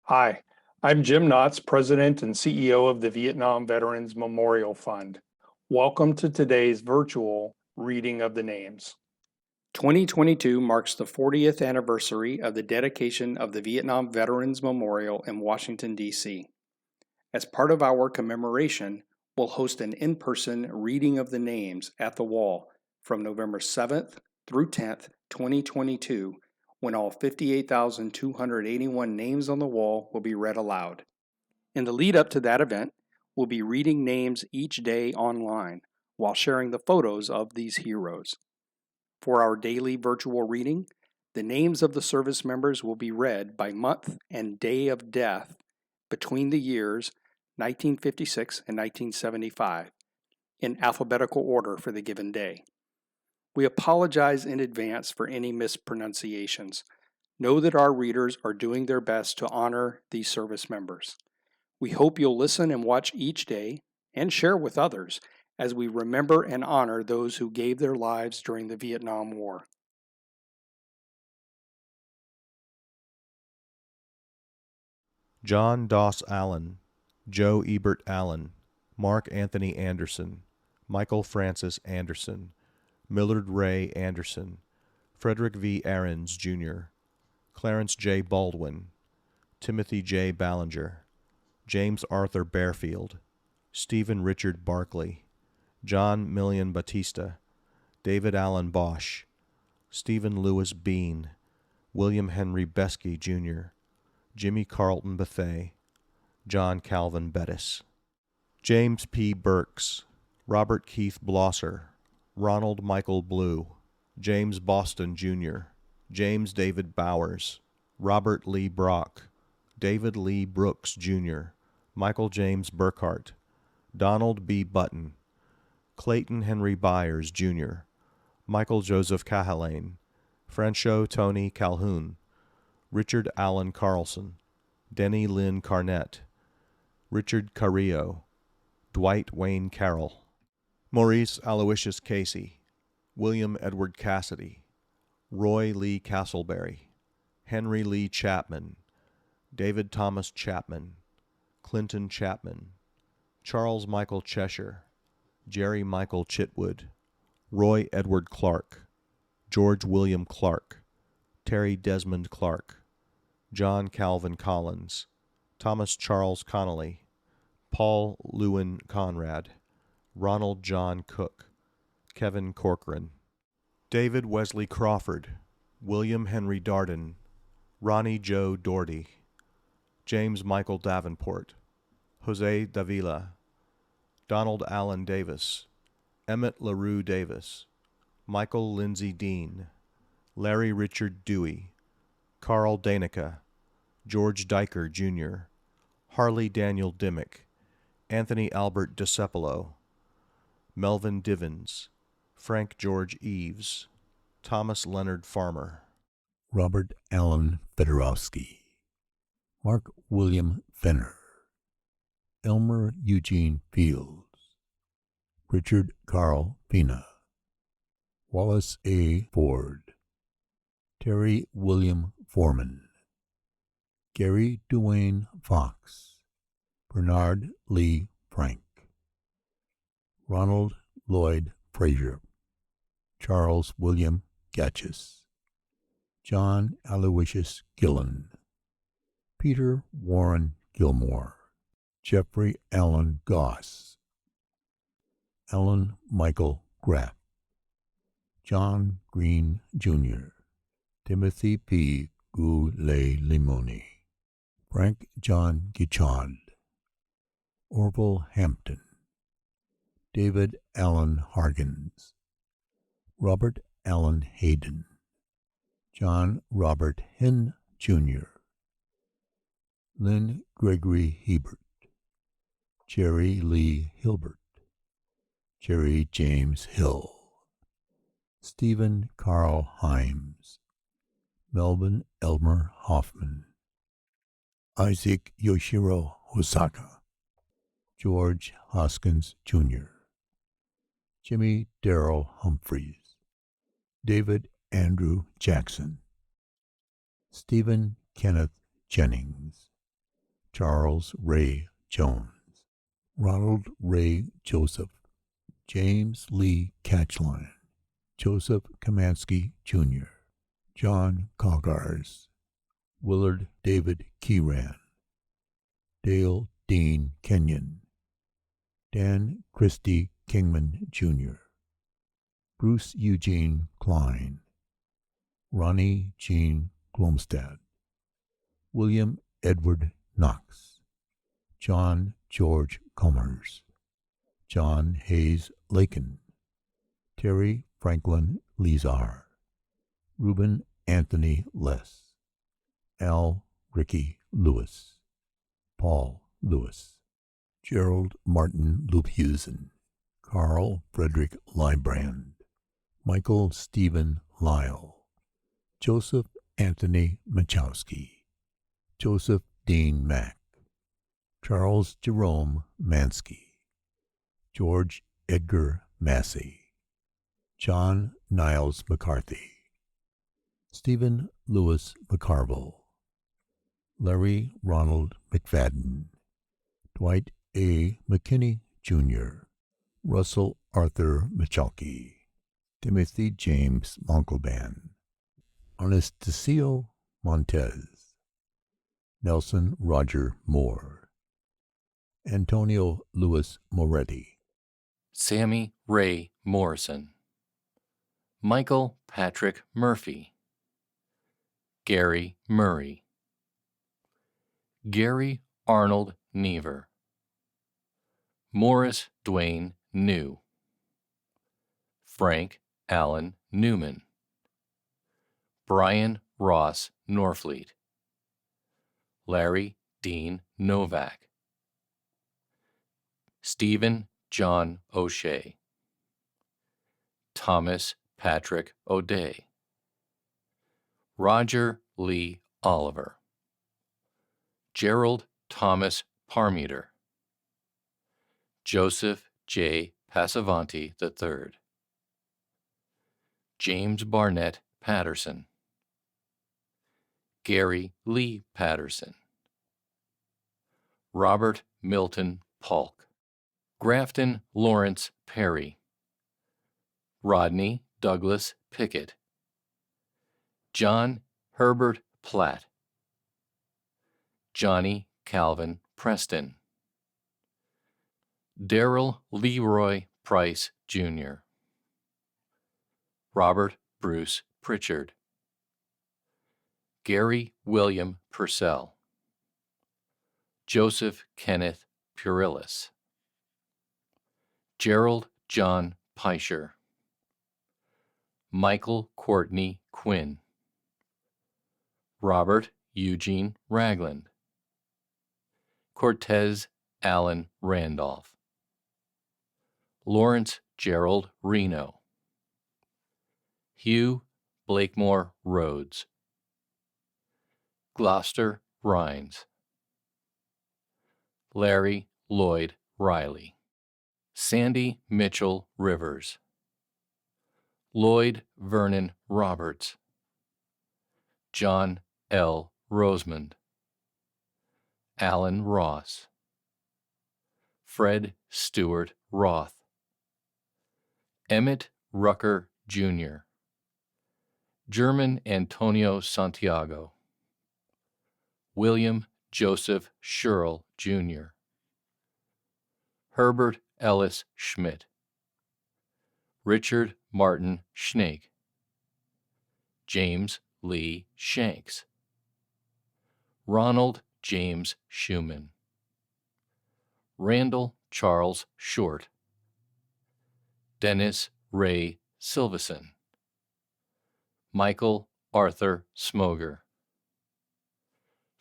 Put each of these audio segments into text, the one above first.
Hi, I'm Jim Knotts, President and CEO of the Vietnam Veterans Memorial Fund. Welcome to today's virtual reading of the names. 2022 marks the 40th anniversary of the dedication of the Vietnam Veterans Memorial in Washington, D.C. As part of our commemoration, we'll host an in-person reading of the names at the wall from November 7th through 10th, 2022, when all 58,281 names on the wall will be read aloud. In the lead up to that event, we'll be reading names each day online while sharing the photos of these heroes. For our daily virtual reading, the names of the service members will be read by month and day of death between the years 1956 and 1975 in alphabetical order for the given day. We apologize in advance for any mispronunciations. Know that our readers are doing their best to honor these service members. We hope you'll listen and watch each day and share with others as we remember and honor those who gave their lives during the Vietnam War. John Doss Allen, Joe Ebert Allen, Mark Anthony Anderson, Michael Francis Anderson, Millard Ray Anderson, Frederick V. Ahrens, Jr., Clarence J. Baldwin, Timothy J. Ballinger, James Arthur Bearfield, Stephen Richard Barclay, John Million Batista, David Allen Bosch, Stephen Lewis Bean, William Henry Beskey, Jr., Jimmy Carlton Bethay, John Calvin Bettis, James P. Burks, Robert Keith Blosser, Ronald Michael Blue, James Boston, Jr., James David Bowers, Robert Lee Brock, David Lee Brooks, Jr., Michael James Burkhart, Donald B. Button, Clayton Henry Byers, Jr., Michael Joseph Cahalane, Franchot Tony Calhoun, Richard Allen Carlson, Denny Lynn Carnett, Richard Carrillo, Dwight Wayne Carroll, Maurice Aloysius Casey, William Edward Cassidy, Roy Lee Castleberry, Henry Lee Chapman, David Thomas Chapman, Clinton Chapman, Charles Michael Cheshire, Jerry Michael Chitwood, Roy Edward Clark, George William Clark, Terry Desmond Clark, John Calvin Collins, Thomas Charles Connolly, Paul Lewin Conrad, Ronald John Cook, Kevin Corcoran, David Wesley Crawford, William Henry Darden, Ronnie Joe Doherty, James Michael Davenport, Jose Davila, Donald Allen Davis, Emmett LaRue Davis, Michael Lindsay Dean, Larry Richard Dewey, Carl Danica, George Diker, Jr., Harley Daniel Dimmick, Anthony Albert DeCepolo, Melvin Divins, Frank George Eves, Thomas Leonard Farmer, Robert Allen Fedorowski, Mark William Fenner, Elmer Eugene Fields, Richard Carl Pena, Wallace A. Ford, Terry William Foreman, Gary Duane Fox, Bernard Lee Frank, Ronald Lloyd Frazier, Charles William Gatchis, John Aloysius Gillen, Peter Warren Gilmore, Jeffrey Allen Goss, Alan Michael Graff, John Green, Jr., Timothy P. Goulet-Limoni, Frank John Gichard, Orville Hampton, David Allen Hargens, Robert Allen Hayden, John Robert Henn, Jr., Lynn Gregory Hebert, Jerry Lee Hilbert, Jerry James Hill, Stephen Carl Himes, Melvin Elmer Hoffman, Isaac Yoshiro Hosaka, George Hoskins, Jr., Jimmy Darrell Humphreys, David Andrew Jackson, Stephen Kenneth Jennings, Charles Ray Jones, Ronald Ray Joseph, James Lee Catchline, Joseph Kamansky, Jr., John Coggars, Willard David Keyran, Dale Dean Kenyon, Dan Christie Kingman, Jr., Bruce Eugene Klein, Ronnie Jean Glomstad, William Edward Knox, John George Comers, John Hayes Lakin, Terry Franklin Lezar, Reuben Anthony Less, Al Ricky Lewis, Paul Lewis, Gerald Martin Luphusen, Carl Frederick Librand, Michael Stephen Lyle, Joseph Anthony Machowski, Joseph Dean Mack, Charles Jerome Mansky, George Edgar Massey, John Niles McCarthy, Stephen Lewis McCarville, Larry Ronald McFadden, Dwight A. McKinney, Jr., Russell Arthur Michalke, Timothy James Montalban, Anastacio Montez, Nelson Roger Moore, Antonio Louis Moretti, Sammy Ray Morrison, Michael Patrick Murphy, Gary Murray, Gary Arnold Never, Morris Dwayne New, Frank Allen Newman, Brian Ross Norfleet, Larry Dean Novak, Stephen John O'Shea, Thomas Patrick O'Day, Roger Lee Oliver, Gerald Thomas Parmeter, Joseph J. Passavanti III, James Barnett Patterson, Gary Lee Patterson, Robert Milton Polk, Grafton Lawrence Perry, Rodney Douglas Pickett, John Herbert Platt, Johnny Calvin Preston, Darrell Leroy Price, Jr., Robert Bruce Pritchard, Gary William Purcell, Joseph Kenneth Purillis, Gerald John Peischer, Michael Courtney Quinn, Robert Eugene Ragland, Cortez Allen Randolph, Lawrence Gerald Reno, Hugh Blakemore Rhodes, Gloucester Rhines, Larry Lloyd Riley, Sandy Mitchell Rivers, Lloyd Vernon Roberts, John L. Rosemond, Alan Ross, Fred Stewart Roth, Emmett Rucker, Jr., German Antonio Santiago, William Joseph Sherrill, Jr., Herbert Ellis Schmidt, Richard Martin Schnake, James Lee Shanks, Ronald James Schumann, Randall Charles Short, Dennis Ray Silverson, Michael Arthur Smoger,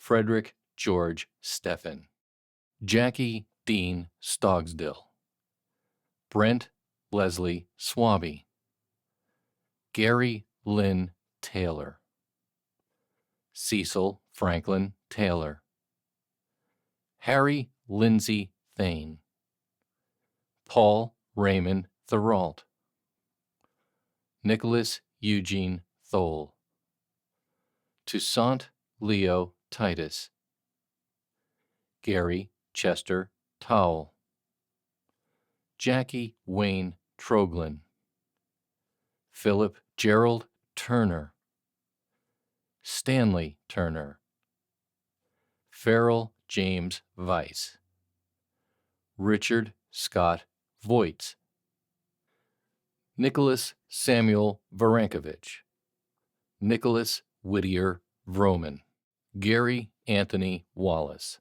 Frederick George Steffen, Jackie Dean Stogsdill, Brent Leslie Swaby, Gary Lynn Taylor, Cecil Franklin Taylor, Harry Lindsay Thane, Paul Raymond Therault, Nicholas Eugene Thole, Toussaint Leo Titus, Gary Chester Towle, Jackie Wayne Troglin, Philip Gerald Turner, Stanley Turner, Farrell James Weiss, Richard Scott Voits, Nicholas Samuel Varankovich, Nicholas Whittier Vroman, Gary Anthony Wallace,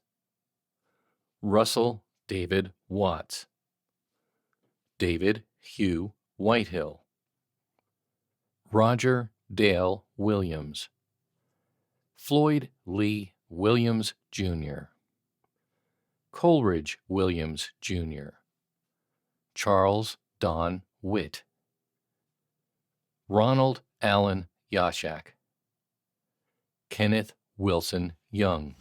Russell David Watts, David Hugh Whitehill, Roger Dale Williams, Floyd Lee Williams, Jr., Coleridge Williams, Jr., Charles Don Witt, Ronald Allen Yashak, Kenneth Wilson Young,